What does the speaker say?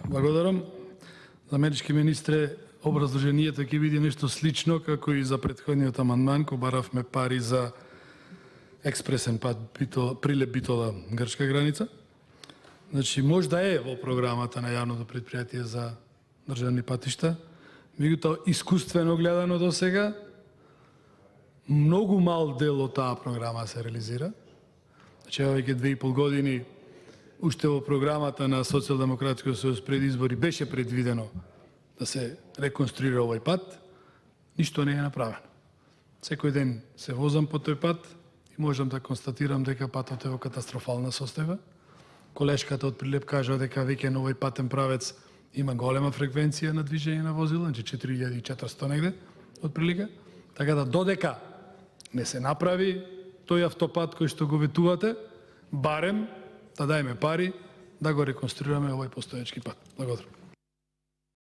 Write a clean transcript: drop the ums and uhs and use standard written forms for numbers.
Благодарам. Заменички министре, образложението ќе биде нешто слично како и за претходниот амандман, кој баравме пари за експресен пат Прилеп Битола грчка граница. Значи можда е во програмата на јавното претпријатие за државни патишта, меѓутоа искуствено гледано до сега многу мал дел од таа програма се реализира. Значи веќе 2,5 години уште во програмата на Социјалдемократскиот сојуз пред избори беше предвидено да се реконструира овој пат, ништо не е направено. Секој ден се возам по тој пат и можам да констатирам дека патот е во катастрофална состојба. Колешката од Прилеп кажа дека веќе на овој патен правец има голема фреквенција на движење на возила, значи 4400 негде од прилика, така да додека не се направи тој автопат кој што го ветувате, барем да дајме пари да го реконструираме овој постоечки пат. Благодарам.